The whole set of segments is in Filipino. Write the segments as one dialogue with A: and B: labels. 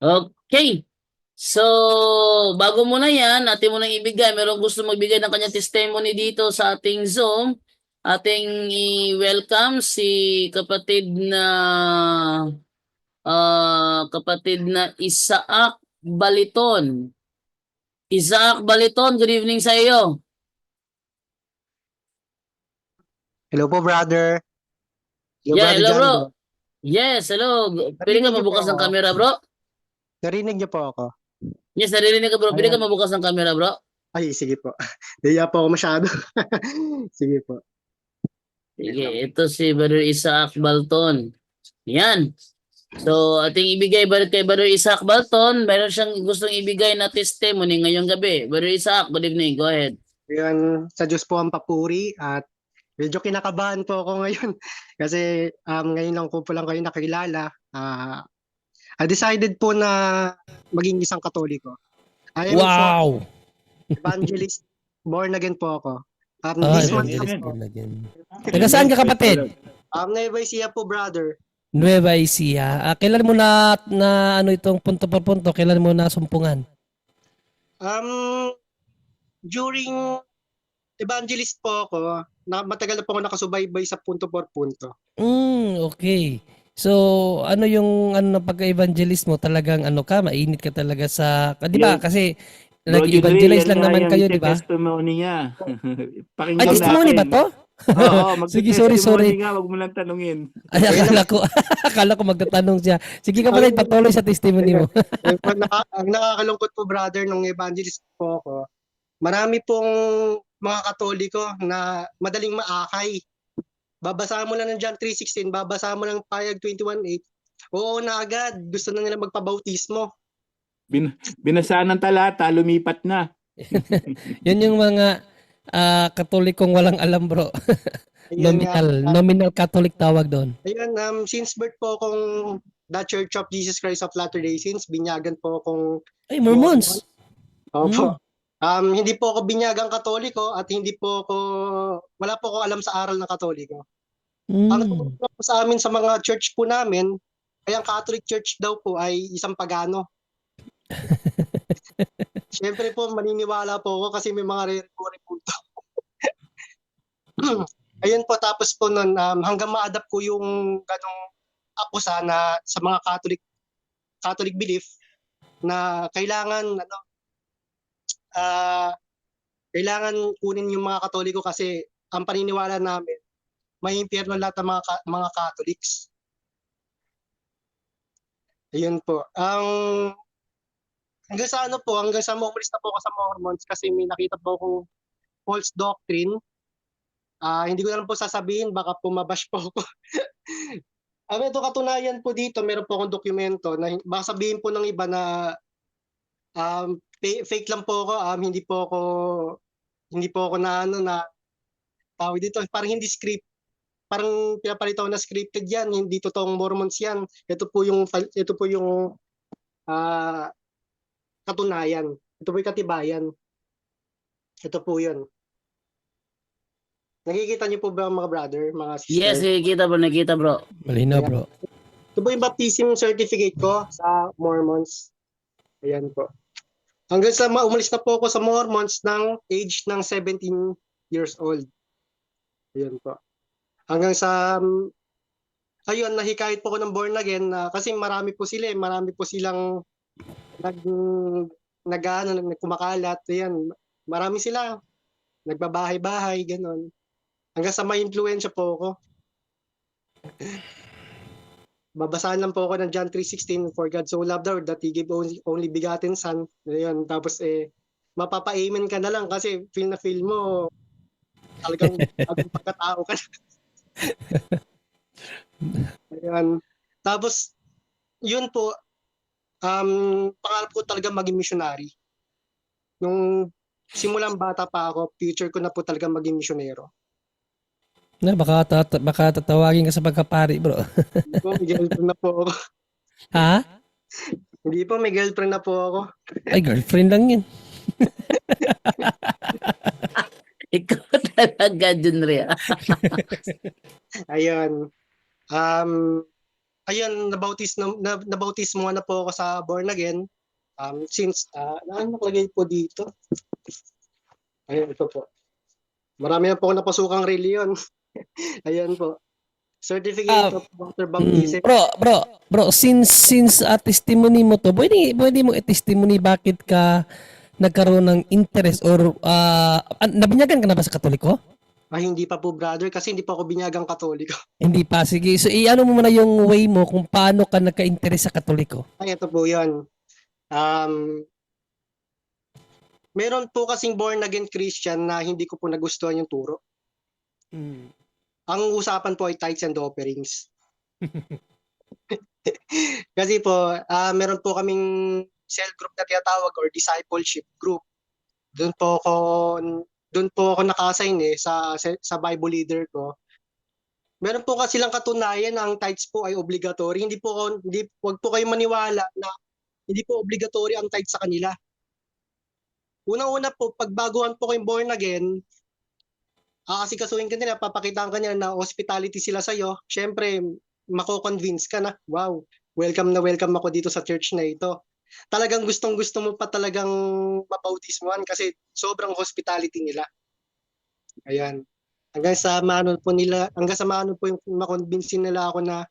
A: Okay. So, bago mo na yan, atin mo nang ibigay. Merong gusto magbigay ng kanyang testimony dito sa ating Zoom. Ating i-welcome si kapatid na Isaac Baliton. Isaac Baliton, good evening sa iyo.
B: Hello po, brother. Hello,
A: Yeah,
B: brother
A: hello
B: Johnny
A: bro.
B: bro.
A: Yes, hello. Pwede ka
B: Narinig niyo po
A: mabukas ng
B: ako?
A: camera, bro?
B: Narinig niyo po ako?
A: Yes, naririnig ka, bro. Pwede ka
B: Ayan.
A: mabukas ng camera, bro?
B: Ay, sige po. Naiya po ako masyado. Sige po.
A: Sige, ito si Brother Isaac Balton. Yan. So, ating ibigay kay Brother Isaac Balton. Mayroon siyang gustong ibigay na testimony ngayong gabi. Brother Isaac, good evening. Go ahead.
B: Ayan, sa Diyos po ang papuri at medyo kinakabahan po ako ngayon kasi ngayon lang ko po lang kayo nakilala. I decided po na maging isang Katoliko. I am
C: Wow!
B: evangelist, born again po ako. This month
C: evangelist
B: po.
C: born again. Taga saan ka, kapatid?
B: Nueva Ecija po, brother.
C: Nueva Ecija. Kailan mo na ano itong punto por punto? Kailan mo na sumpungan?
B: During evangelist po ako, matagal na po ako nakasubaybay sa punto por punto.
C: Okay. So, ano yung ano ng pagka-evangelist mo? Talagang ano ka, mainit ka talaga sa, di ba?
D: Yes.
C: Kasi
D: Bro,
C: nag-evangelize lang
D: yan
C: naman
D: nga
C: kayo,
D: yung
C: di ba?
D: testimony niya.
C: Ay,
D: Pakinggan
C: testimony ba
D: natin.
C: to?
D: Oo,
C: Sige,
D: magte-testimony
C: sorry.
D: nga, wag mo lang tanungin.
C: Ay, akala ko magtatanong siya. Sige, kapatid, patuloy sa testimony mo.
B: Ang nakakalungkot po, brother, nung evangelist po ako, marami pong mga Katoliko na madaling maakay. Babasahan mo lang ng John 3:16, babasahan mo lang Payag 21:8. Oo na agad, gusto na nila magpabautismo.
D: Binasaan ng talata, lumipat na.
C: Yan yung mga Katolikong walang alam, bro.
B: Ayun nga.
C: Nominal Catholic tawag doon.
B: Ayun, since birth po akong The Church of Jesus Christ of Latter-day Saints, binyagan po akong
C: Ay, Mormons.
B: Opo. Hindi po ako binyagang Katoliko at wala po ako alam sa aral ng Katoliko. Ang turo po sa amin sa mga church po namin, ay ang Catholic Church daw po ay isang pagano. Siyempre po, maniniwala po ako kasi may mga re-report. Ayun po, tapos po nun, hanggang ma-adapt ko yung ganong akusa na sa mga Catholic belief na kailangan kunin yung mga Katoliko kasi ang paniniwala namin, may impyerno lahat ng mga Catholics. Ayun po. Hanggang sa umalis na po ako sa Mormons kasi may nakita po akong false doctrine. Hindi ko na lang po sasabihin, baka pumabash po ako. Ito katunayan po dito, meron po akong dokumento na baka sabihin po ng iba na fake lang po ako, hindi po ako na tawag dito, parang hindi script, parang pinapalitaw na scripted yan, hindi totoong Mormons yan. Ito po yung katunayan. Ito po yung katibayan. Ito po yun. Nakikita niyo po ba mga brother, mga sister?
A: Yes, nakikita bro.
C: Malinaw, bro.
B: Ito po yung baptism certificate ko sa Mormons. Ayan po. Hanggang sa umalis na po ako sa Mormons ng age ng 17 years old. Ayan po. Hanggang sa ayun, nahikayat po ako ng born again kasi marami po silang kumakalat. Ayan, marami sila. Nagbabahay-bahay, gano'n. Hanggang sa may impluwensya po ako. Babasahan lang po ako ng John 3:16, for God so loved the world that He gave only begotten Son. Ayun, tapos mapapa-amen ka na lang kasi feel mo talagang pagkatao ka. Ayun. Tapos, yun po, pangarap ko talaga maging missionary. Nung simulang bata pa ako, future ko na po talaga maging misyonero.
C: Na baka tatawagin ka sa pagkapari, bro.
B: Hindi po, may girlfriend na po ako.
C: Ha?
B: Hindi po, may girlfriend na po ako.
C: Ay, girlfriend lang yun.
A: Ikaw talaga, Junria.
B: Ayun. ayun, nabautismo na po ako sa born again. Since, ano nakalagay po dito? Ayun, ito po. Marami na po ako napasukang reliyon. Ayan po. Certificate of water baptism.
C: Bro, since testimony mo to, pwede mo i-testimony bakit ka nagkaroon ng interest or nabinyagan ka na ba sa Katoliko?
B: Ay, hindi pa po brother kasi hindi pa ako binyagang Katoliko.
C: Hindi pa. Sige. So, i-ano mo muna yung way mo kung paano ka nagka-interest sa Katoliko.
B: Ay, ito po yun. Meron po kasing born again Christian na hindi ko po nagustuhan yung turo. Ang usapan po ay tithes and offerings. Kasi po, meron po kaming cell group na tinatawag or discipleship group. Doon po ako naka-assign sa Bible leader ko. Meron po kasi lang katunayan na ang tithes po ay obligatory. Wag po kayo maniwala na hindi po obligatory ang tithes sa kanila. Una-una po, pagbaguhan po kayong born again, aasikasuhin ka nila, papakitaan ka nila na hospitality sila sa'yo. Siyempre, mako-convince ka na, wow, welcome na welcome ako dito sa church na ito. Talagang gustong-gusto mo pa talagang mabautismuhan kasi sobrang hospitality nila. Ayan. Hanggang sa maano po yung makonvince nila ako na,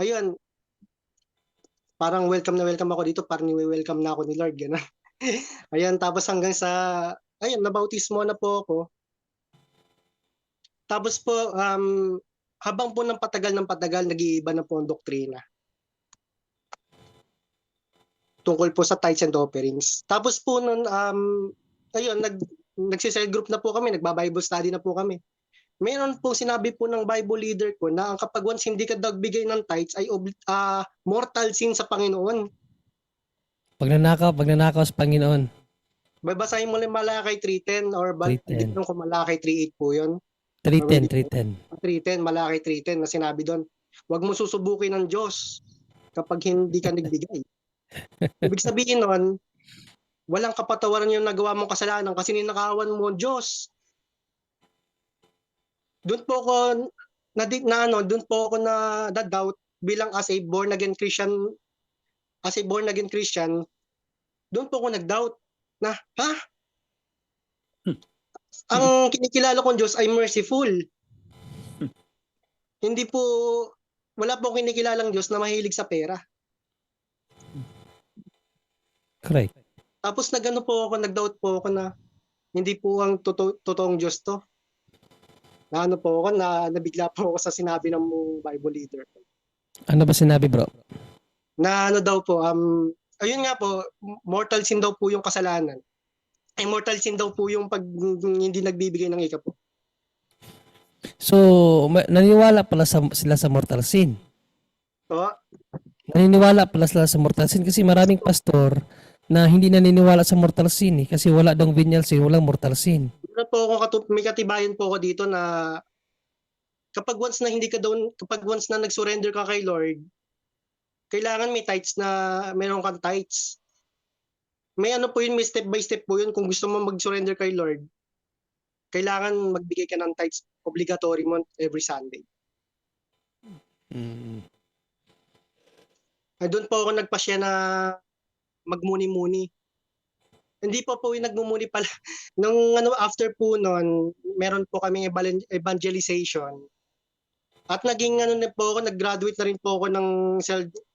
B: ayun, parang welcome na welcome ako dito, parang ni-welcome na ako ni Lord, gano'n. Ayan, tapos hanggang sa, ayun, nabautismo na po ako. Tapos po, habang po ng patagal, nag-iiba na po ang doktrina. Tungkol po sa tithes and offerings. Tapos po nun, ayun, nagsisell group na po kami, nagba-Bible study na po kami. Meron po sinabi po ng Bible leader ko na ang kapag once hindi ka nagbigay ng tithes ay mortal sin sa Panginoon.
C: Pagnanakaw sa Panginoon.
B: Babasahin mo lang Malakay 3:10 or
C: 3:10.
B: hindi ko Malakay 3:8 po yun.
C: 310.
B: 3:10, Malakay 3:10 na sinabi doon, huwag mo susubukin ng Diyos kapag hindi ka nagbigay. Ibig sabihin nun, walang kapatawaran yung nagawa mong kasalanan kasi ninakawan mo ang Diyos. Doon po ako doon po ako na doubt bilang as a born again Christian, doon po ako nag-doubt na, ang kinikilala kong Diyos ay merciful. Hindi po, wala po kinikilalang Diyos na mahilig sa pera.
C: Correct.
B: Tapos nag-doubt po ako na hindi po ang totoong Diyos to. Nabigla po ako sa sinabi ng Bible leader.
C: Ano ba sinabi, bro?
B: Na daw po, ayun nga po, mortal sin daw po yung kasalanan. Ay mortal sin daw po yung pag hindi nagbibigay ng ikapo.
C: So, naniniwala pala sila sa mortal sin.
B: So,
C: Naniniwala pala sila sa mortal sin kasi maraming pastor na hindi naniniwala sa mortal sin kasi wala daw venial sin, walang mortal sin.
B: may katibayan po ako dito na kapag once na nag-surrender ka kay Lord, kailangan may tithes meron kang tithes. May may step by step po yun. Kung gusto mo mag-surrender kay Lord, kailangan magbigay ka ng tithes, obligatory mo every Sunday. Ay doon po ako nagpasya na magmuni-muni. Hindi po yung nagmumuni pala. After po noon, meron po kaming evangelization. At nag-graduate na rin po ako ng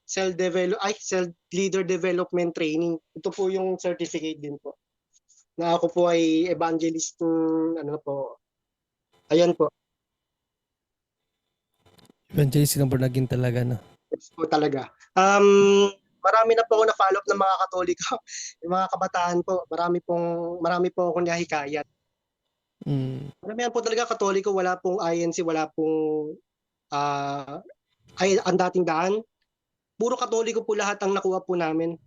B: self leader development training. Ito po yung certificate din po. Na ako po ay evangelist Ayan po.
C: Evangelist ng born again talaga, no?
B: Yes po talaga. Marami na po ako na-follow up ng mga Katoliko. Yung mga kabataan po, marami po akong nahikayat. Maramihan po talaga Katoliko, wala pong INC, wala pong ang dating daan. Puro Katoliko po lahat ang nakuha po namin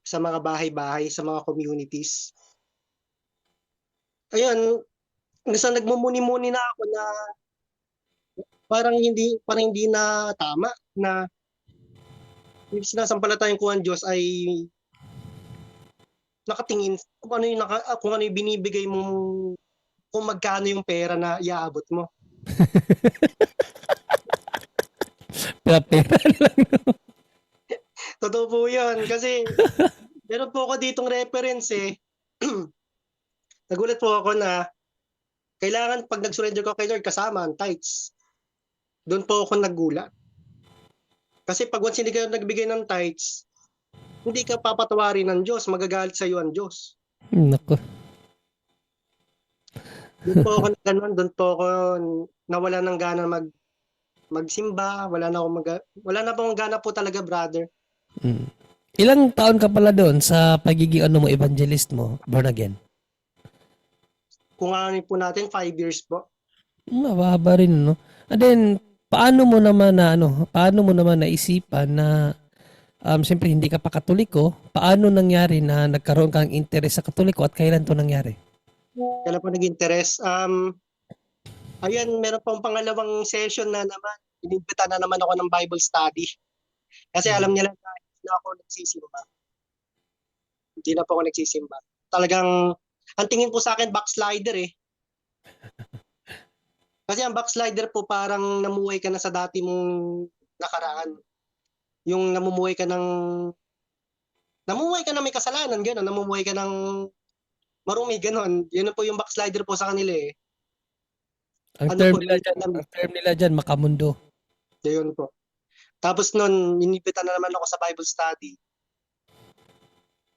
B: sa mga bahay-bahay, sa mga communities. Ayun, nasa nagmumuni-muni na ako na parang hindi na tama na yung sinasampalatayang ko ang Diyos ay nakatingin kung ano yung binibigay mo, kung magkano yung pera na iaabot mo.
C: Pera lang.
B: Totoo po yun. Kasi meron po ako ditong reference eh. Nagulat po ako na kailangan pag nag-surrender ko kay Lord kasama ang tithes. Doon po ako nagulat. Kasi pag once hindi kayo nagbigay ng tithes, hindi ka papatawarin ng Diyos, magagalit sa iyo ang Diyos.
C: Nako.
B: Doon po ako na ganun, doon po ako nawala ng gana magsimba, wala na pong gana po talaga, brother.
C: Mm. Ilang taon ka pala doon sa pagiging ano mo, evangelist mo, born again?
B: Kung ano po natin, 5 years po.
C: Mababa rin, no? And then, paano mo naman naisipan na siyempre hindi ka pa Katoliko, paano nangyari na nagkaroon kang interest sa Katoliko at kailan to nangyari?
B: Kailan po nag-interest? Ayan, meron pong pangalawang session na naman. Inimbita na naman ako ng Bible study. Kasi alam nila na hindi na ako nagsisimba. Hindi na po ako nagsisimba. Talagang, ang tingin po sa akin, backslider eh. Kasi ang backslider po parang namuhay ka na sa dati mong nakaraan. Yung namuhay ka na may kasalanan, gano'n. Namumuhay ka ng marumi, gano'n. Yun po yung backslider po sa kanila eh.
C: Ang
B: Ano po,
C: term nila dyan, makamundo.
B: yun po. Tapos nun, inibita na naman ako sa Bible study.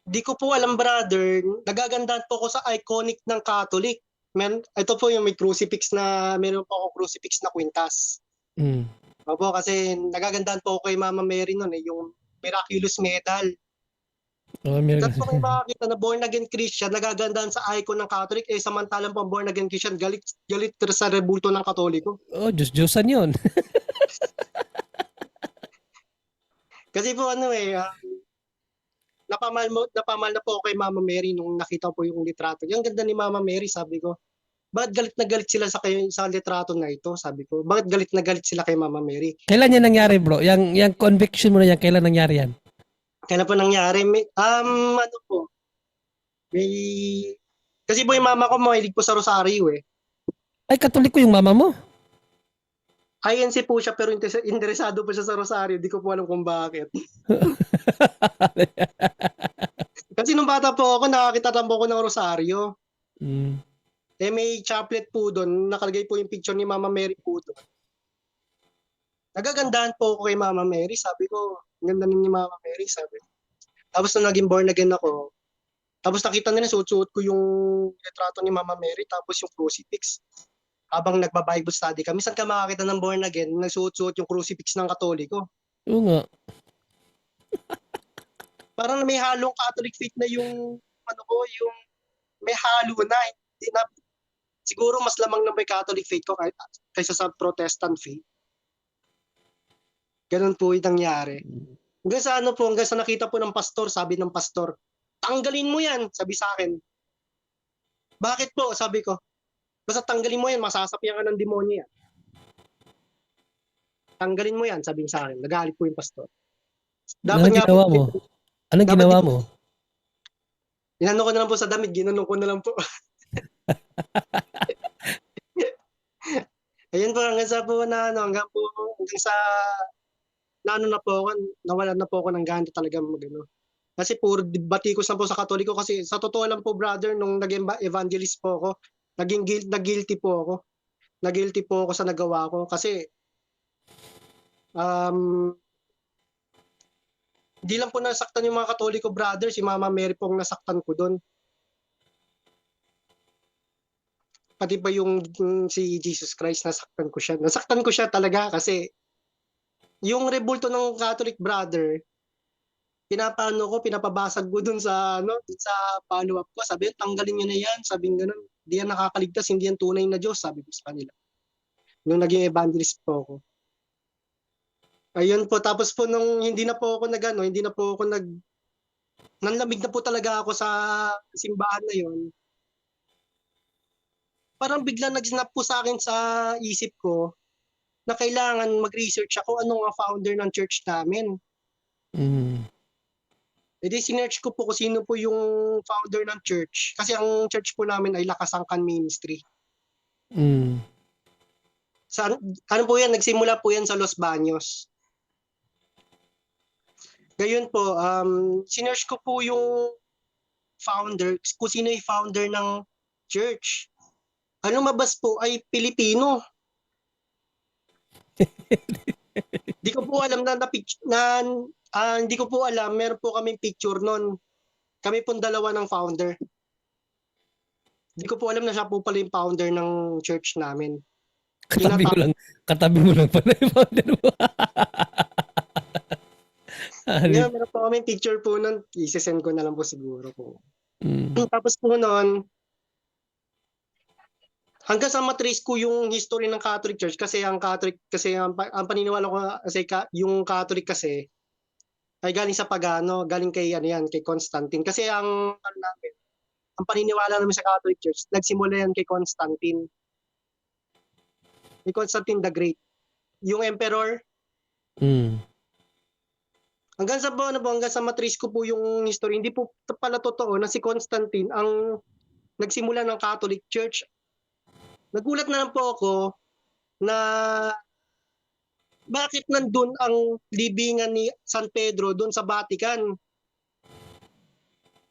B: Di ko po alam, brother, nagagandahan po ako sa iconic ng Catholic. Ito po yung may crucifix na, meron po ako crucifix na kwintas.
C: Mm.
B: Opo, kasi nagagandahan po ako kay Mama Mary nun eh, yung miraculous medal.
C: Oh, meron.
B: Tapos po kayo makakita na born again Christian, nagagandahan sa icon ng Catholic, eh samantalang po born again Christian, galit sa rebulto ng Katoliko.
C: Oh, Diyos-Diyosan yun.
B: Kasi po napamahal na po ako kay Mama Mary nung nakita po yung litrato. Yung ganda ni Mama Mary, sabi ko, bakit galit na galit sila sa litrato na ito? Sabi ko, bakit galit na galit sila kay Mama Mary?
C: Kailan yan nangyari, bro? Yung conviction mo na yan, kailan nangyari yan?
B: Kailan po nangyari? Kasi po yung mama ko mahilig po sa rosaryo eh.
C: Ay, Katoliko yung mama mo?
B: INC po siya pero interesado po siya sa rosaryo. Di ko po alam kung bakit. Kasi nung bata po ako, nakakita lang po ako ng rosaryo.
C: Mm.
B: Eh may chaplet po doon, nakalagay po yung picture ni Mama Mary po doon. Nagagandahan po ako kay Mama Mary. Sabi ko, ganda ni Mama Mary, sabi. Tapos nung naging born again ako, tapos nakita nila, suot-suot ko yung retrato ni Mama Mary, tapos yung crucifix. Habang nagba-Bible study kami, saan ka makakita ng born again, nagsuot-suot yung crucifix ng Katoliko?
C: Oo nga.
B: Parang may halong Catholic faith na yung may halo na. Hindi na siguro mas lamang na may Catholic faith ko kaysa sa Protestant faith. Ganun po yung nangyari. Hanggang sa nakita po ng pastor, sabi ng pastor, tanggalin mo yan, sabi sa akin. Bakit po? Sabi ko, basta tanggalin mo yan, masasapian ka ng demonyo yan. Tanggalin mo yan, sabi sa akin. Nagalit po yung pastor.
C: Anong ginawa mo? Anong
B: dapat
C: ginawa
B: di-
C: mo?
B: Inano ko na lang po sa damit, ginanong ko na lang po. Ayun po, hanggang sa nawalan na po ako ng gana talaga magano. Kasi puro batikos na po sa Katoliko kasi sa totoo lang po, brother, nung naging evangelist po ako, nag-guilty po ako. Nag-guilty po ako sa nagawa ko kasi hindi lang po nasaktan yung mga Katoliko, brother, si Mama Mary po ang nasaktan ko doon. Pati ba yung si Jesus Christ, nasaktan ko siya. Nasaktan ko siya talaga kasi yung rebulto ng Catholic, brother, pinapabasag ko dun sa follow-up ko. Sabi, tanggalin nyo na yan. Sabi ganun, hindi yan nakakaligtas, hindi yan tunay na Diyos, sabi ko sa kanila. Nung naging evangelist po ako. Ayun po, tapos po nung hindi na po ako nanlamig na po talaga ako sa simbahan na yun. Parang biglang nag-snap po sa akin sa isip ko na kailangan mag-research ako ano ang founder ng church namin.
C: Mm.
B: E di sinearch ko po kung sino po yung founder ng church. Kasi ang church po namin ay Lakasangkan Ministry.
C: Mm.
B: Ano po yan? Nagsimula po yan sa Los Baños. Ngayon po, sinearch ko po yung founder, kung sino yung founder ng church. Ang lumabas po ay Pilipino. Di ko po alam hindi ko po alam, meron po kaming picture nun. Kami pong dalawa ng founder. Di ko po alam na siya po pala yung founder ng church namin.
C: Katabi mo lang pala yung founder mo.
B: Yeah, meron po kaming picture po nun. I-send ko na lang po siguro po.
C: Mm.
B: Tapos po nun, hanggang sa matrace ko yung history ng Catholic Church kasi ang paniniwala ko kasi yung Catholic kasi ay galing sa pagano, galing kay kay Constantine. Kasi ang paniniwala namin sa Catholic Church, nagsimula yan kay Constantine. Kay Constantine the Great. Yung emperor,
C: Mm.
B: hanggang sa matrace ko po yung history, hindi po pala totoo na si Constantine ang nagsimula ng Catholic Church. Nagulat na lang po ako na bakit nandun ang libingan ni San Pedro doon sa Vatican.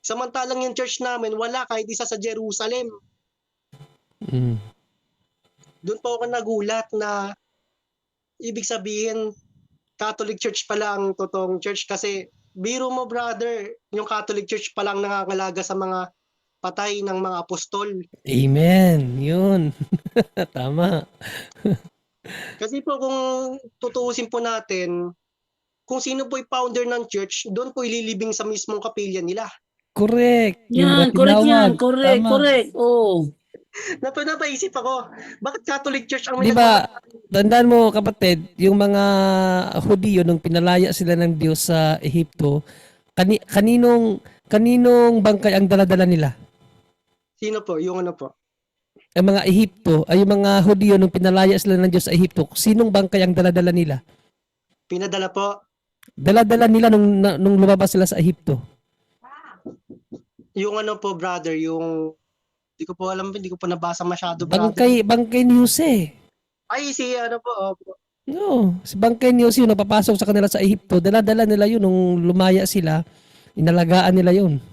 B: Samantalang yung church namin, wala kahit isa sa Jerusalem.
C: Mm.
B: Doon po ako nagulat na ibig sabihin, Catholic Church pala ang totoong church kasi biro mo brother, yung Catholic Church palang nangangalaga sa mga patay ng mga apostol.
C: Amen. Yun. Tama.
B: Kasi po kung tutuusin po natin, kung sino po yung founder ng church, doon po ililibing sa mismong kapilya nila.
C: Correct. Yung
A: Yan, correct yan.
C: tinawag.
A: Correct,
C: Tama.
A: correct. Oo.
B: Napaisip ako, bakit Catholic Church ang
C: Di ba, tandaan mo kapatid, yung mga Hudiyo nung pinalaya sila ng Diyos sa Ehipto, kaninong bangkay ang daladala nila?
B: Sino po? Yung ano po?
C: Ang mga Ehipto, ay yung mga Hudiyo nung pinalaya sila ng Diyos sa Ehipto, sinong bangkay ang daladala nila?
B: Pinadala po.
C: Daladala nila nung lumabas sila sa Ehipto.
B: Yung ano po brother, yung hindi ko po alam, hindi ko po nabasa masyado brother.
C: Bangkay ni Jose.
B: Ay, si ano po,
C: No, si bangkay ni Jose yung napapasok sa kanila sa Ehipto, daladala nila yun nung lumaya sila, inalagaan nila yun.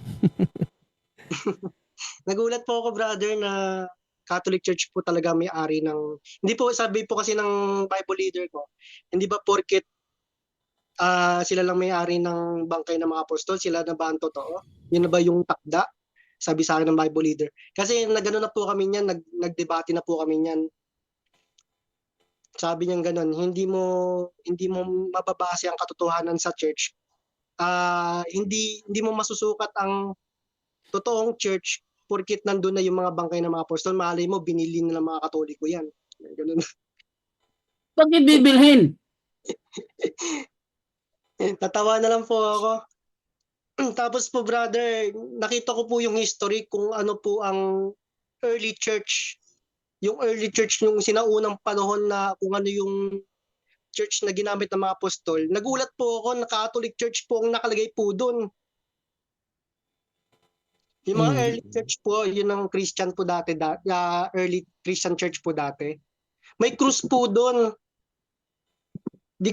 B: nagulat po ako brother na Catholic Church po talaga may-ari ng, hindi po sabi po kasi ng Bible leader ko, hindi ba porket sila lang may-ari ng bangkay ng mga apostol, sila na ba ang totoo? Yun na ba yung takda? Sabi sa akin ng Bible leader. Kasi nagano na po kami niyan, nagdebate na po kami niyan. Sabi niya gano'n, hindi mo mababase ang katotohanan sa church. Hindi mo masusukat ang totoong church porkit nandun na yung mga bangkay ng mga apostol. Malay mo, binili na ng mga Katoliko yan. Ganun.
A: Bakit bibilhin?
B: Tatawa na lang po ako. Tapos po brother, nakita ko po yung history kung ano po ang early church. Yung early church yung sinaunang panahon na kung ano yung church na ginamit ng mga apostol. Nagulat po ako na Catholic Church po ang nakalagay po doon. Yung mga early church po, yun ang Christian po dati, early Christian church po dati. May cross po doon. Hindi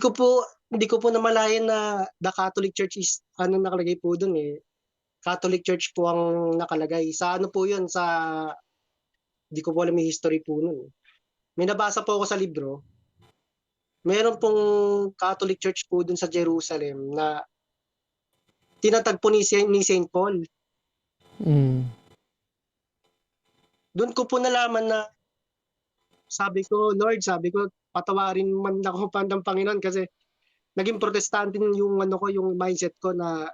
B: ko po namalayan na the Catholic Church is nakalagay po doon eh. Catholic Church po ang nakalagay. Sa ano po yun? Hindi ko po alam yung history po nun. May nabasa po ako sa libro. Meron pong Catholic Church po doon sa Jerusalem na tinatagpo ni St. Paul. Doon ko po nalaman na sabi ko, patawarin man ako ng Panginoon kasi naging protestante yung yung mindset ko na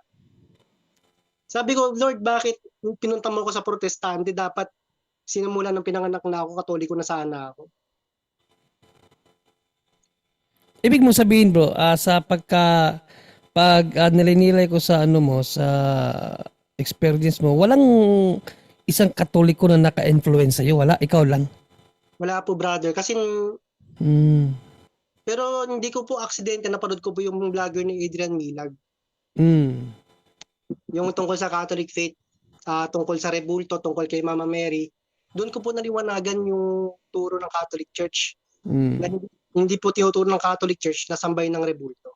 B: sabi ko, Lord, bakit pinunta mo ko sa protestante? Dapat sinimula ng pinanganak na ako, Katoliko na sana ako.
C: Ibig mo sabihin bro, pag nilinilay ko sa sa experience mo, walang isang Katoliko na naka-influence sa'yo, wala? Ikaw lang?
B: Wala po brother, kasi pero hindi ko po aksidente, napanood ko po yung vlogger ni Adrian Milag. Yung tungkol sa Catholic faith, tungkol sa Rebulto, tungkol kay Mama Mary. Doon ko po naliwanagan yung turo ng Catholic Church. Na hindi po tinuturo ng Catholic Church na sambay ng Rebulto.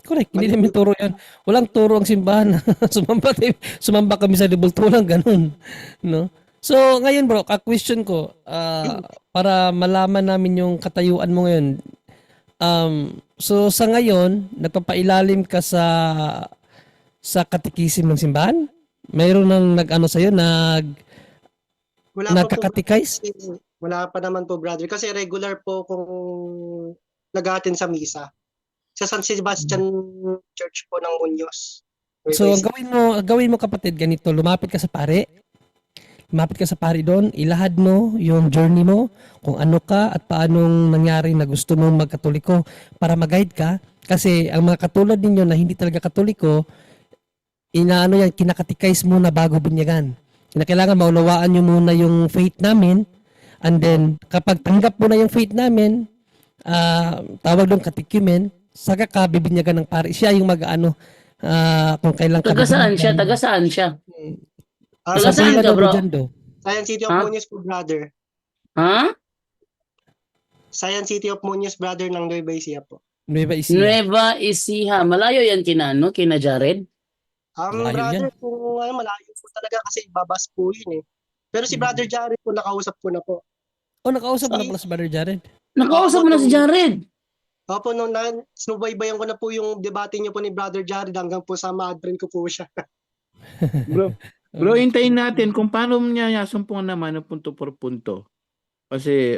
C: Correct. Hindi namin turo yan. Walang turo ang simbahan. Sumamba kami sa debulto lang, ganun. No? So, ngayon bro, ka-question ko, para malaman namin yung katayuan mo ngayon. So, sa ngayon, nagpapailalim ka sa katikisim ng simbahan? Mayroon nang nag-ano sa'yo,
B: Wala pa po,
C: nagkakatikais?
B: wala pa naman po, brother. Kasi regular po kung nag-attend sa misa. Sa San Sebastian Church po ng Muñoz.
C: So, ang gawin mo kapatid, ganito, lumapit ka sa pare. Lumapit ka sa pare doon, ilahad mo yung journey mo, kung ano ka at paanong nangyari na gusto mong magkatoliko para mag-guide ka. Kasi ang mga katulad ninyo na hindi talaga katoliko, inaano yan, kinakatikais muna bago binyagan. Kailangan maunawaan nyo muna yung faith namin, and then kapag tanggap mo na yung faith namin, tawag doon katikumen, saka ka bibinyagan ng pare. Siya yung mag-ano, kung kailan ka
A: Taga saan siya?
C: bibinyagan.
A: Taga saan siya?
B: Sa
A: Taga saan ka, bro?
B: Science City of
A: Ha?
B: Muñoz po, brother.
A: Ha?
B: Science City of Muñoz, brother, ng Nueva Ecija po.
C: Nueva Ecija.
A: Nueva Ecija. Malayo yan kina, no? Kina Jared?
C: Malayo
B: Brother,
C: yan.
B: kung malayo po talaga kasi babas po yun eh. Pero si Brother Jared po, nakausap ko na po.
C: Oh, nakausap mo na pala si Brother Jared.
A: Nakausap mo na si Jared.
B: Opo, nung sinubaybayan ko na po yung debate niyo po ni Brother Jared hanggang po sa ma-adprint ko po siya.
D: Bro, hintayin natin kung paano niya yasumpungan naman ng punto por punto. Kasi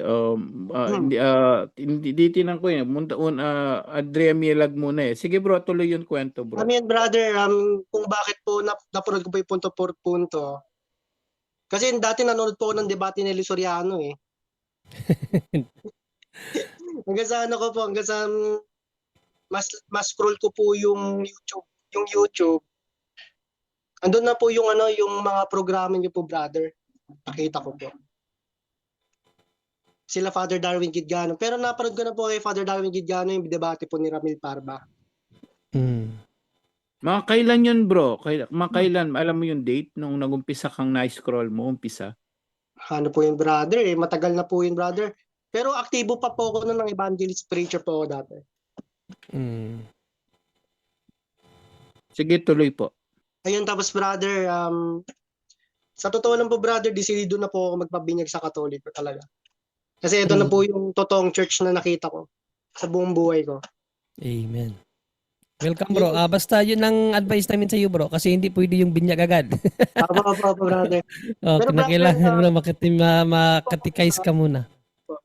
D: hindi tinan ko Andrea Mielag muna eh. Sige bro, tuloy yung kwento bro.
B: I mean, brother, kung bakit po napanood ko po yung punto por punto. Kasi dati nanonood po ako ng debate ni Lisoriano eh. Hanggang sa ano ko po, hanggang sa mas scroll ko po yung YouTube. Andun na po yung yung mga programa niyo po, brother. Nakita ko po. Sila Father Darwin Gidgano. Pero napanood ko na po kay Father Darwin Gidgano yung debate po ni Ramil Parba.
D: Mga kailan yun bro? Mga kailan? Alam mo yung date nung nagumpisa kang na-scroll mo? Umpisa?
B: Ano po yung brother eh. Matagal na po yung brother. Pero aktibo pa po ako ng evangelist preacher po ako dati.
D: Sige, tuloy po.
B: Ayun, tapos brother, sa totoo lang po brother, decidido na po ako magpabinyag sa Katoliko talaga. Kasi ito na po yung totoong church na nakita ko sa buong buhay ko.
C: Amen. Welcome bro. Basta yun ang advice namin sa iyo bro kasi hindi pwede yung binyag agad.
B: Tama, brother. Pero
C: Kailangan mo
B: brother,
C: na makatikais ka muna.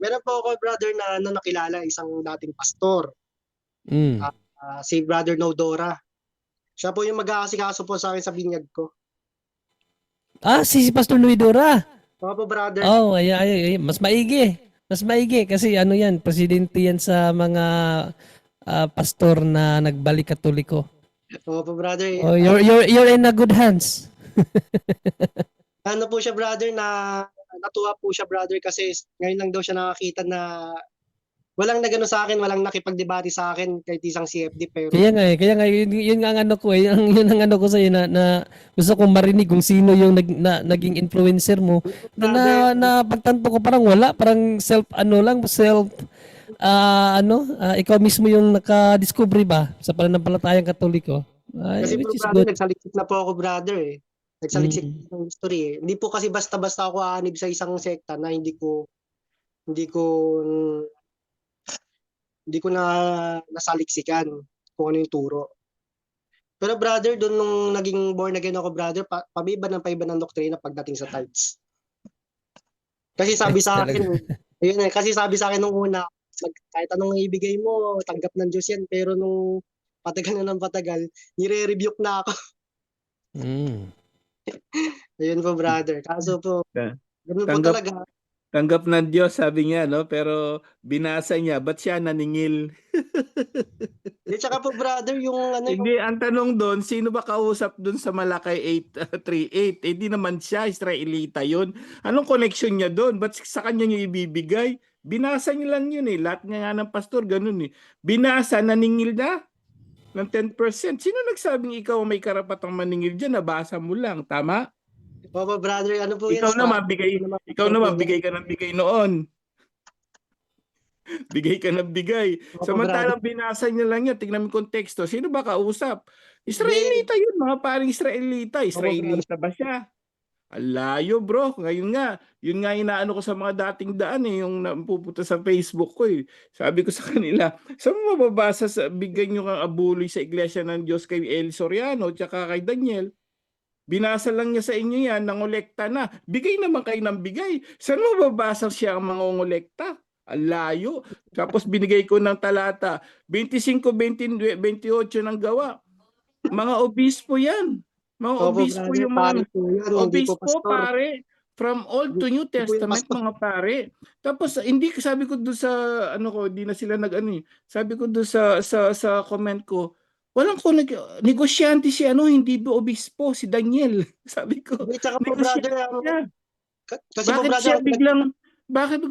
B: meron po ako brother na nakilala, isang dating pastor.
C: Mm.
B: Si Brother Nodora. Siya po yung mag-aasikaso po sa akin sa binyag ko.
C: Si Pastor Luidora.
B: Mga po brother.
C: Oh, ay, mas maigi. Mas maigi kasi ano yan, presidente yan sa mga pastor na nagbalik Katoliko.
B: Mga po brother.
C: Oh, you're in a good hands.
B: Ano po siya brother na natuwa po siya brother kasi ngayon lang daw siya nakakita na walang nagano sa akin, walang nakipagdebate sa akin kahit isang CFD pero
C: Kaya nga yun nga ang ano ko yun ang ano ko sa na gusto kong marinig kung sino yung naging influencer mo. Na pagtanto ko parang wala, parang ikaw mismo yung naka-discovery ba sa pananampalatayang Katoliko.
B: kasi po
C: Which is
B: brother,
C: good.
B: nagsaliksik na po ako brother eh. Nagsaliksik ng history eh. Hindi po kasi basta-basta ako aanib sa isang sekta na hindi ko na nasaliksikan kung ano yung turo. Pero brother, doon nung naging born again ako brother, paiba ng doktrina pagdating sa tithes. Kasi sabi sa akin, nung una, kahit anong ibigay mo, tanggap ng Diyos yan. Pero nung patagal na ng patagal, nire-rebuke na ako. Ayun po brother. Kaso po, ganun po talaga.
D: Tanggap ng Diyos, sabi niya, no? Pero binasa niya, ba't siya naningil?
B: Tsaka po brother, yung
D: Hindi, ang tanong doon, sino ba kausap doon sa Malakay 8:3-8? Hindi naman siya, Israelita yun. Anong connection niya doon? Ba't sa kanya niya ibibigay? Binasa niya lang yun eh. Lahat nga ng pastor, ganun eh. Binasa, naningil na ng 10%. Sino nagsabing ikaw may karapatang maningil dyan? Nabasa mo lang, tama?
B: Papa brother, ano po yan?
D: Ikaw naman bigay ka ng bigay noon. Bigay ka ng bigay.
B: Opo, brother.
D: Samantalang binasa niya lang yan, tignan mo yung konteksto. Sino ba kausap?
B: Hindi.
D: Israelita yun, mga paring Israelita.
B: Opo, brother.
D: Israelita ba siya? Ang layo bro. Ngayon nga, yun nga inaano ko sa mga dating daan yung napupunta sa Facebook ko eh. Sabi ko sa kanila, saan mo mababasa sa bigyan nyo kang abuloy sa Iglesia ng Diyos kay El Soriano tsaka kay Daniel? Binasa lang niya sa inyo yan, nangolekta na. Bigay naman kayo ng bigay. Saan mo mababasa siya ang mangongolekta? Ang layo. Tapos binigay ko ng talata, 25, 20, 28 ng gawa. Mga obispo yan. Mga
B: Opo,
D: obispo
B: brother.
D: yung
B: Pare
D: mga
B: po yun. Hindi po
D: obispo
B: pastor.
D: pare. From Old to New
B: Hindi po yung
D: Testament
B: pastor.
D: mga pare. Tapos hindi sabi ko doon sa ano ko, hindi na sila nag-ano eh. Sabi ko doon sa comment ko, walang ko negosyante si ano, hindi ba obispo si Daniel. Sabi ko,
B: Hindi, tsaka po,
D: negosyante
B: brother,
D: siya.
B: kasi po,
D: Bakit
B: brother,
D: siya biglang bakit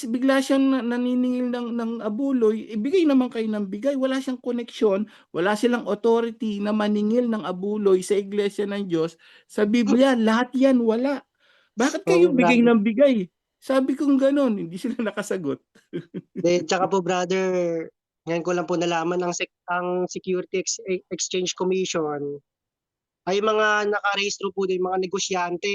D: bigla siyang naniningil ng abuloy? Ibigay naman kayo ng bigay. Wala siyang koneksyon, wala silang authority na maningil ng abuloy sa iglesia ng Diyos. Sa Biblia, lahat 'yan wala. Bakit kayo
B: Opo,
D: bigay
B: brother.
D: ng bigay? Sabi kong gano'n, hindi sila nakasagot.
B: Hindi, tsaka po, brother, ngayon ko lang po nalaman ang Security Exchange Commission ay mga nakarehistro po din mga negosyante.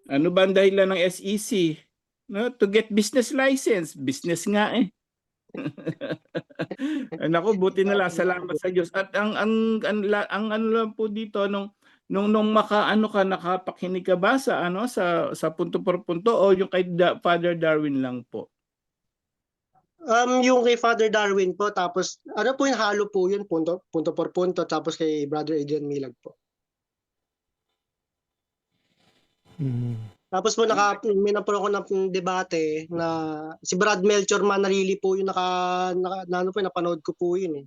D: Ano ba ang dahilan ng SEC? No, to get business license. Business nga eh. Ay, naku, buti na lang, salamat sa Diyos. At ang ano lang po dito nung makaano ka nakapakinig ka ba sa ano sa punto por punto o yung kay Father Darwin lang po?
B: Yung kay Father Darwin po, tapos ano po yung halo po yun, punto por punto, tapos kay Brother Adrian Milag po. Tapos po may napuro ko ng debate na si Brad Melchor Manarili po yung ano po, napanood ko po yun eh.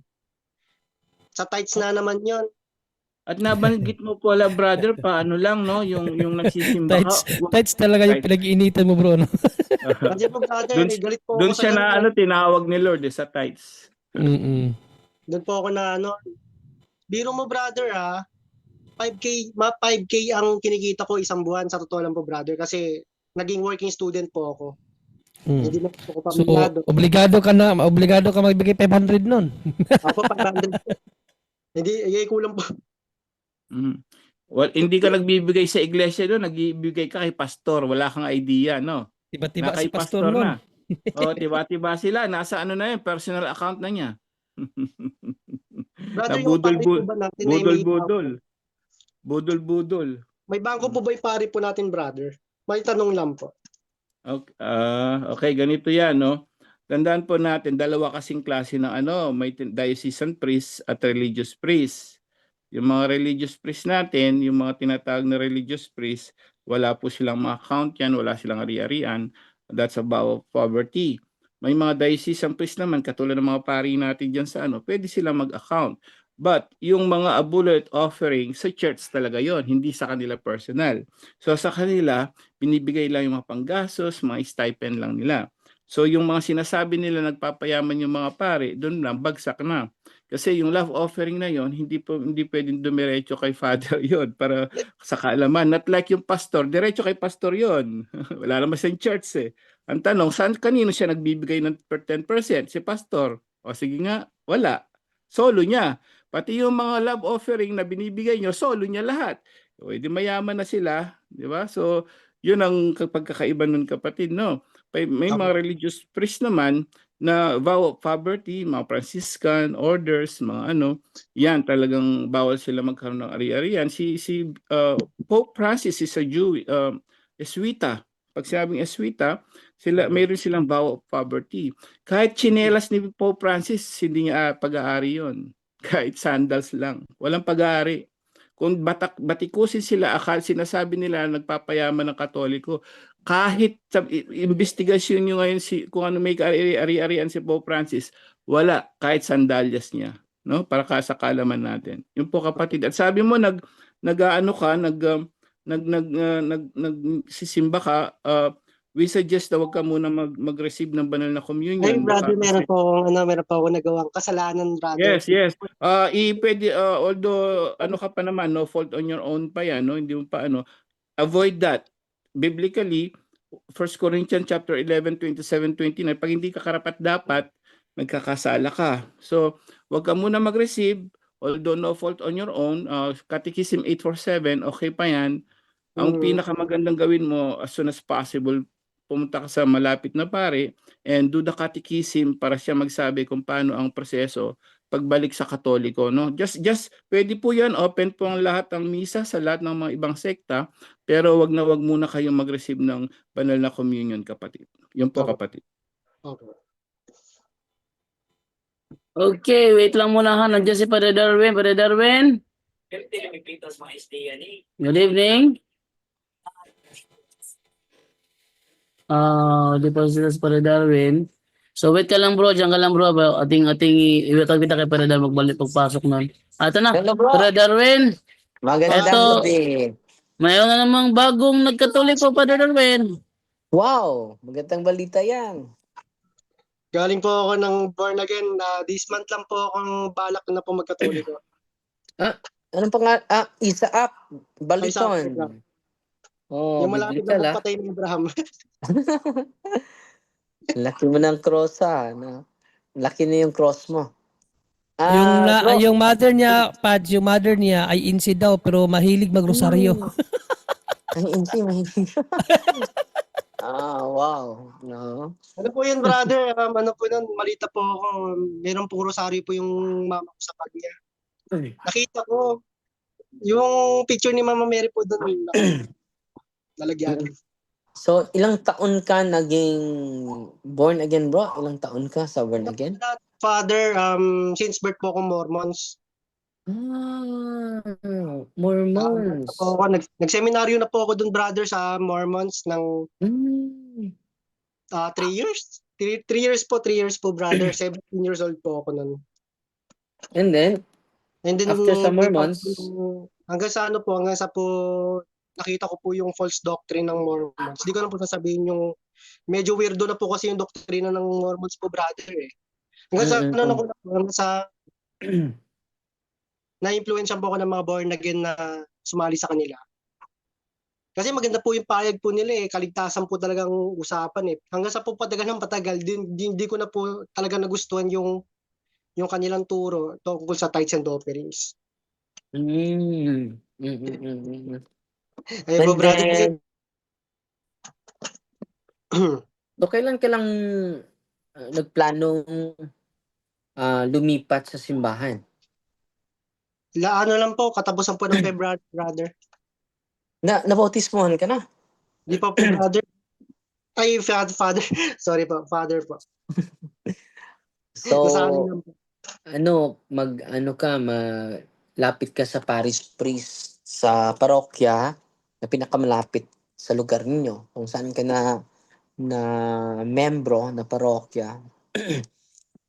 B: Sa tights na naman yun.
D: At nabanggit mo po la brother paano lang no yung nagsisimba ka.
C: Tights talaga yung
D: Tights.
C: pinag-iinitan mo, bro. No?
B: Kasi po, brother,
D: Doon
B: galit po
D: doon
B: ako sa
D: siya na
B: ganun.
D: ano tinawag ni Lord sa tights.
C: Mm-mm.
B: Doon po ako na ano, biro mo, brother, 5K ang kinikita ko isang buwan, sa totoo lang po, brother, kasi naging working student po ako.
C: Mm.
B: Hindi na po ako
C: So,
B: pamilyado.
C: obligado ka magbigay 500 nun.
B: Ako 500. Hindi kulang po.
D: Mm. Well, hindi ka nagbibigay sa iglesia doon, nagbibigay ka kay pastor, wala kang idea, no?
C: Tiba-tiba
D: Na
C: si
D: kay
C: pastor nun.
D: na. Oh, tiba-tiba sila, nasa ano na 'yan, personal account na niya.
B: Brother,
D: Na
B: yung pari po ba natin ay may
D: budol. Budol.
B: bangko po ba yung pari po natin, brother? May tanong lang po.
D: Okay, okay, ganito 'yan, no? Tandaan po natin, dalawa kasing klase ng ano, may diocesan priest at religious priest. Yung mga religious priest natin, yung mga tinatawag na religious priest, wala po silang mga account yan, wala silang ari-arian. That's about poverty. May mga diocesan priest naman, katulad ng mga pari natin dyan sa ano, pwede silang mag-account. But yung mga abulate offering, sa church talaga yon, hindi sa kanila personal. So sa kanila, binibigay lang yung mga panggasos, mga stipend lang nila. So yung mga sinasabi nila nagpapayaman yung mga pare, doon lang bagsak na. Kasi yung love offering na yon, hindi pwedeng dumiretso kay father yon para sa kaalaman. Not like yung pastor, diretso kay pastor yon. Wala naman sa church eh. Ang tanong, kanino siya nagbibigay ng 10%? Si pastor. O sige nga, wala. Solo niya. Pati yung mga love offering na binibigay nyo, solo niya lahat. O edi mayaman na sila, di ba? So, yun ang pagkakaiba nun kapatid, no? May mga religious priest naman na vow of poverty, mga Franciscan orders, mga ano, yan talagang bawal sila magkaroon ng ari-arian. Si Pope Francis is a Jew, Jesuita. Pag sinabing Jesuita, mayroon silang vow of poverty. Kahit tsinelas ni Pope Francis, hindi niya pag-aari yon. Kahit sandals lang, walang pag-aari. Kung batikusin sila, sinasabi nila nagpapayaman ng Katoliko, kahit sa investigasyon nyo ngayon kung ano may ari-arian si Pope Francis, wala, kahit sandalyas niya, no? Para sa kaalaman natin. Yung po kapatid. At sabi mo nagsisimba ka, we suggest na wag ka muna mag-receive ng banal na communion.
B: Ay, brother,
D: Baka
B: meron po ako nagawang kasalanan, brother.
D: Yes. Pwede, although ano ka pa naman, no fault on your own pa yan, no? Hindi mo pa ano, avoid that. Biblically, 1 Corinthians chapter 11, 27, 29, pag hindi ka karapat-dapat, nagkakasala ka. So, wag ka muna mag-receive, although no fault on your own, Catechism 847, okay pa yan. Ang
B: Mm.
D: pinakamagandang gawin mo as soon as possible, pumunta ka sa malapit na pare and do the catechism para siya magsabi kung paano ang proseso pagbalik sa Katoliko, no? Just pwede po 'yan, open po ang lahat ng misa sa lahat ng mga ibang sekta, pero wag muna kayong mag-receive ng banal na communion, kapatid. Yun po,
B: Opo.
D: kapatid.
B: Opo.
A: Okay, wait lang muna ha. Nandiyan si Padre Darwin. Padre Darwin. Good evening. Di pa sila sa Padre Darwin. So wait ka lang bro, diyan ka lang bro. Ating iwatag kita kay Padre Darwin magbalik pagpasok nun. Ato na,
E: Hello bro,
A: Padre Darwin.
E: magandang
A: Eto.
E: gabi.
A: Mayroon na namang bagong nagkatoliko, Padre Darwin.
E: Wow, magandang balita yan.
B: Galing po ako ng born again na this month lang po akong balak na po magkatoliko.
E: Anong pangalan? Isaac
B: Isaac,
E: Baliton. Oh,
B: Yung malapit
E: biblical
B: na
E: ah.
B: patay ni Abraham.
E: Laki mo ng cross ah. No? Laki na yung cross mo. Bro,
C: Yung mother niya, Pad, yung mother niya ay insi daw pero mahilig magrosaryo.
E: Ang insi, mahilig. Wow. No?
B: Ano po yun, brother? Ano po nun, malita po ako. Meron pong rosaryo po yung mama ko sa bag niya. Nakita ko, yung picture ni Mama Mary po doon, lalagyan.
E: So, ilang taon ka naging born again, bro? Ilang taon ka sa born again?
B: Father, since birth po ako Mormons.
E: Mormons.
B: Ako, nag-seminaryo na po ako doon, brother, sa Mormons ng 3 years. 3 years po, 3 years po, brother. 17 years old po ako nun.
E: And then, after sa Mormons,
B: hanggang sa ano po, hanggang sa po nakita ko po yung false doctrine ng Mormons. Hindi ko na po sasabihin yung medyo weirdo na po kasi yung doktrina ng Mormons po, brother eh. Hanggang sa ano na po, hanggang sa na-influensyan po ako ng mga born again na sumali sa kanila. Kasi maganda po yung payag po nila eh. Kaligtasan po talagang usapan eh. Hanggang sa po patagal ng patagal, hindi ko na po talaga nagustuhan yung kanilang turo tungkol sa tithes and offerings. Ayun po, brother. Kasi,
E: so kailan ka lang nagplanong lumipat sa simbahan?
B: ano lang po, katapusan po ng February, brother.
E: Nabautismohan ka na?
B: Di pa po, brother. Ay, father. Sorry po, father po.
E: So,
B: Nasabi lang po.
E: malapit ka sa parish priest sa parokya na pinakamalapit sa lugar ninyo, kung saan ka na membro na parokya.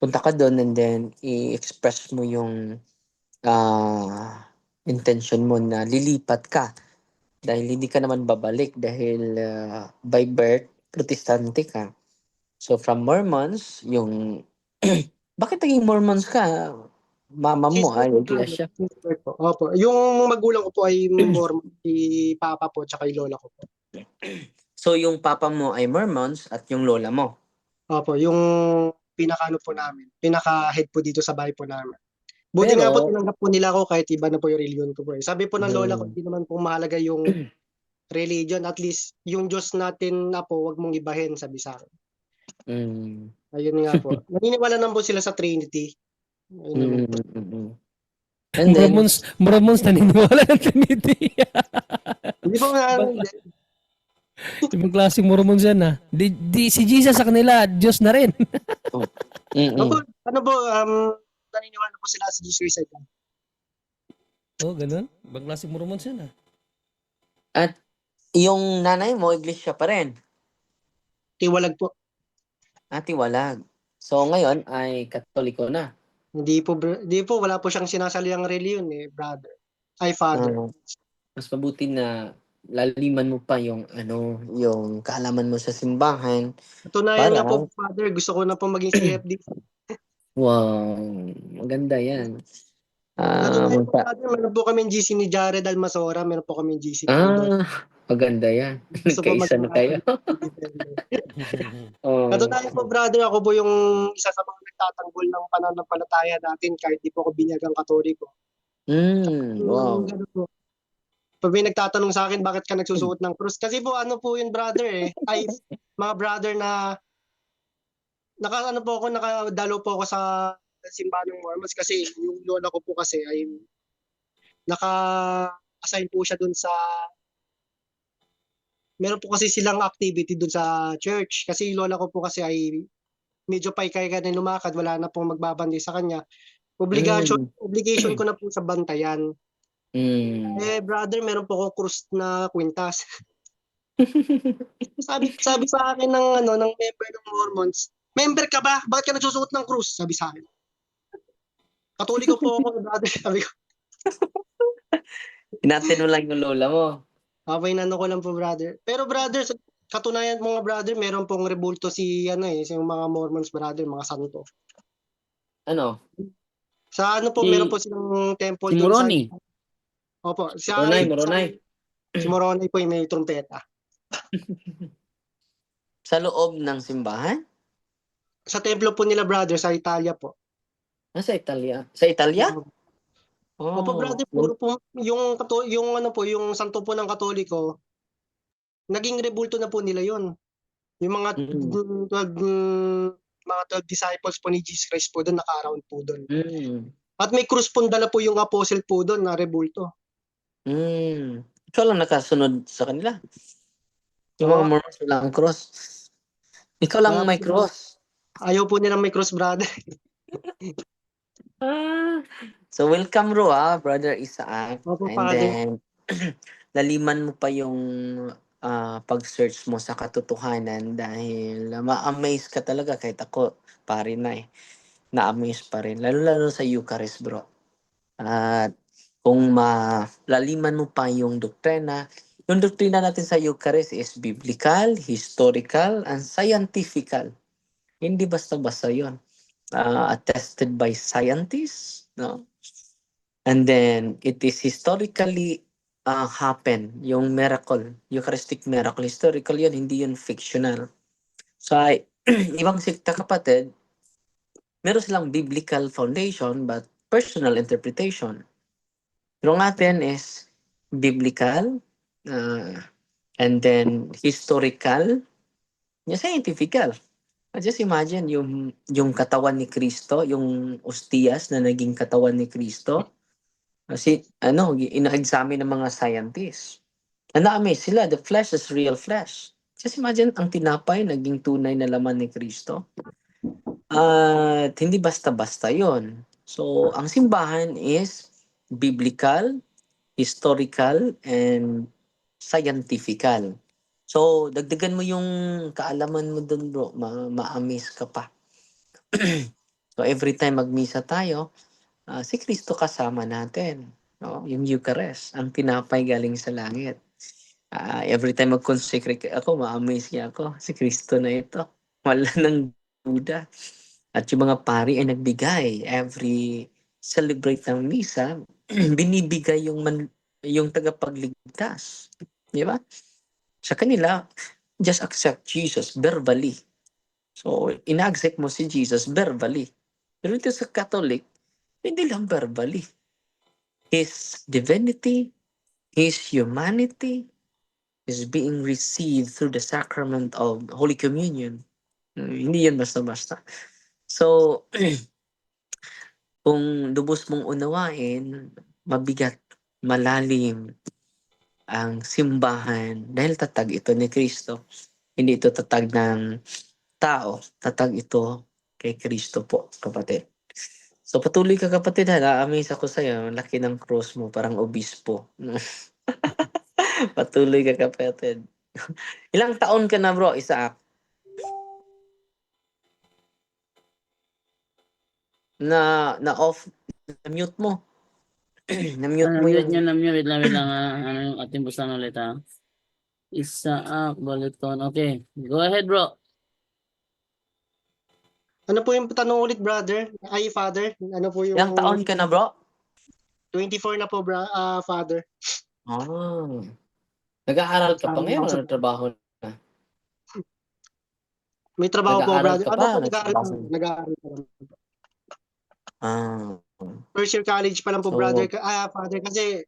E: Punta ka doon and then i-express mo yung intention mo na lilipat ka dahil hindi ka naman babalik dahil by birth protestante ka. So from Mormons, yung bakit naging Mormons ka? Mama mo ay iglesia.
B: Opo. Yung magulang ko po ay Mormon, si papa po tsaka yung lola ko po.
E: So yung papa mo ay Mormons at yung lola mo.
B: Opo, yung pinaka-ano po namin, pinaka-head po dito sa bahay po namin. Buti
E: Pero,
B: nga po tinanggap po nila ako kahit iba na po yung religion ko po. Sabi po ng lola ko, hindi naman po mahalaga yung religion, at least yung Diyos natin na po, wag mong ibahin, sabi sa akin. Ayun nga po. Naniniwala naman po sila sa Trinity. Ayun po.
E: And then,
C: Mormons naniniwala ng Trinity.
B: Hindi po nga,
C: Ibang klaseng Mormons yan ah. Si Jesus sa kanila, Diyos na rin.
B: ano po, naniniwala po sila sa Jesus Christ.
C: Oh, ganun. Ibang klaseng Mormons yan ah.
E: at yung nanay mo, iglesia pa rin.
B: Tiwalag po.
E: Tiwalag. So ngayon ay Katoliko na.
B: Hindi po, wala po siyang sinasaliang reliyon eh, brother. Ay, father.
E: Mas mabuti na laliman mo pa yung yung kaalaman mo sa simbahan.
B: Tunayan nga po, father, gusto ko na po maging CFD.
E: Wow, maganda yan.
B: Meron po kami GC ni Jared Almasora, meron po kami GC po doon.
E: Maganda yan.
B: Gusto po
E: Nagkaisa na kayo. Oh.
B: Katunayan po, brother, ako po yung isa sa mga nagtatanggol ng pananampalataya natin kahit di po ako binyagang Katoliko.
E: Wow.
B: Ano po, pag may nagtatanong sa akin bakit ka nagsusuot ng krus, kasi po ano po yun, brother ay mga brother na nakadalo po ako sa simbahan ng Mormons kasi yung lola ko po kasi ay naka-assign po siya dun sa meron po kasi silang activity dun sa church kasi yung lola ko po kasi ay medyo paikay ka na lumakad, wala na pong magbabandi sa kanya. Obligation ko na po sa bantayan. Brother, meron po ako krus na kwintas. sabi sa akin ng member ng Mormons, member ka ba? Bakit ka nagsusuot ng krus? Sabi sa akin. Katoliko po ako, brother. Sabi ko,
E: Tinatino lang yung lola mo.
B: papainano ko lang po, brother. Pero brother, sa katunayan mga brother, meron pong rebulto si yung mga Mormons, brother, mga santo.
E: Ano?
B: Sa ano po,
A: Si-
B: meron po silang temple
A: Si
B: doon sa...
A: Moroni.
B: Opo,
E: Moronay.
B: si Moroni po yung may trumpeta.
E: Sa loob ng simbahan?
B: Sa templo po nila, brother, sa Italia po.
E: Sa Italia? Sa Italia? Oh.
B: Opo, brother, puro po yung ano po, yung santo po ng Katoliko, naging rebulto na po nila 'yon. Yung mga 12 disciples po ni Jesus Christ po doon, naka-around po doon. At may krus po dala po yung apostle po doon na rebulto.
E: Ikaw lang nakasunod sa kanila. Yung mga Mormons walang cross. Ikaw lang may cross.
B: Ayaw po nilang may cross, brother.
E: So welcome bro Brother Isaac.
B: Opo,
E: And
B: Father.
E: then laliman mo pa yung pag-search mo sa katotohanan dahil ma-amaze ka talaga kahit ako pare na na-amaze pa rin. Lalo sa Eucharist bro. At kung malaliman mo pa yung doktrina natin sa Eucharist is biblical, historical, and scientifical. Hindi basta-basta yun. Attested by scientists, no? And then it is historically happen, yung miracle, Eucharistic miracle, historical yun, hindi yun fictional. So ibang sikta kapatid, meron silang biblical foundation but personal interpretation. Pero ng atin is biblical, and then historical, scientifical. Just imagine yung katawan ni Kristo, yung ostias na naging katawan ni Kristo. Kasi ina-examine ng mga scientists. Na-amaze sila, the flesh is real flesh. Just imagine ang tinapay naging tunay na laman ni Kristo. At hindi basta-basta 'yon. So, ang simbahan is biblical, historical, and scientifical. So, dagdagan mo yung kaalaman mo dun bro, ma-amaze ka pa. So, every time magmisa tayo, si Kristo kasama natin. No? Yung Eucharist, ang tinapay galing sa langit. Every time mag-consecrate ako, ma-amaze niya ako. Si Kristo na ito. Wala ng duda. At yung mga pari ay nagbigay. Every celebrate ng misa, binibigay yung tagapagligtas. Di ba? Sa kanila, just accept Jesus verbally. So, ina-accept mo si Jesus verbally. Pero ito sa Catholic, hindi lang verbally. His divinity, His humanity is being received through the sacrament of Holy Communion. Hindi yan basta-basta. So, kung lubos mong unawain, mabigat, malalim ang simbahan dahil tatag ito ni Kristo. Hindi ito tatag ng tao, tatag ito kay Kristo po, kapatid. So patuloy ka kapatid, na-amaze ako sa'yo. Ang laki ng cross mo, parang obispo. Patuloy ka kapatid. Ilang taon ka na bro, Isaac? Na off, na-mute mo. Na-mute mo
A: Mute
E: yung...
A: niya, wait lang, ano yung ating busan ulit Isaac Baliton. Okay, go ahead bro.
B: Ano po yung tanong ulit, brother? Ay, Father? Ano po yung...
E: Ilang taon ka na bro?
B: 24 na po, Father.
E: Nag-aaral ka pa
B: Kasama
E: ngayon
B: ako
E: o
B: sa-
E: nagtrabaho?
B: May trabaho po,
E: Nag-aaral
B: brother.
E: ka
B: Ano
E: pa,
B: po, nag-aaral
E: nagtrabaho?
B: nag-aaral pa lang.
E: Ah.
B: First year college pa lang po,
E: So,
B: brother. Father, kasi,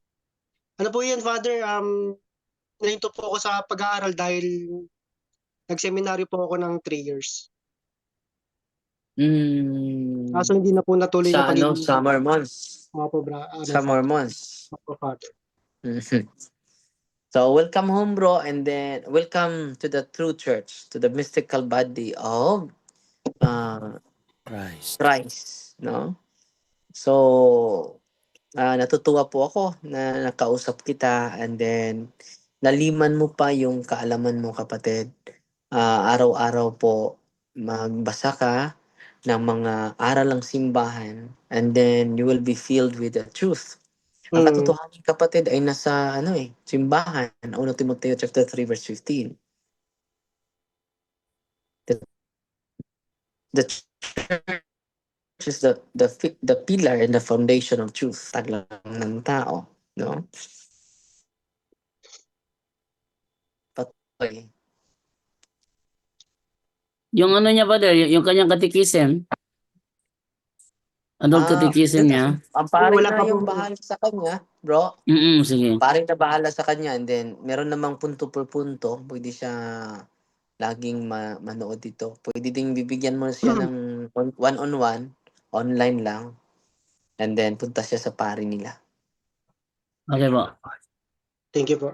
B: ano po yan, father, nahinto po ako sa pag-aaral dahil nag-seminaryo po ako ng 3 years. Kaso hindi na po natuloy yung
E: sa ano,
B: pagiging
E: summer months.
B: mga po,
E: Summer months.
B: father.
E: Mhm. So, welcome home, bro, and then welcome to the true church, to the mystical body of
C: Christ.
E: Christ, no? So, natutuwa po ako na nakausap kita, and then naliman mo pa yung kaalaman mo, kapatid. Araw-araw po magbasa ka ng mga aral ng simbahan, and then you will be filled with the truth. Ang
B: Mm.
E: katotohanan, kapatid, ay nasa simbahan. 1 Timoteo chapter 3 verse 15. The church is the pillar and the foundation of truth. Taglang ng tao, no? Patuloy.
A: Yung ano niya, brother, yung kanyang catechism, adult catechism niya.
E: Ang pare
B: Wala
E: na
B: pa po.
E: yung bahala sa kanya, bro.
A: Sige.
E: Pare na bahala sa kanya, and then meron namang punto per punto. Pwede siya laging manood dito. Pwede ding bibigyan mo siya ng one-on-one, online lang, and then punta siya sa pare nila.
A: Okay po.
B: Thank you po.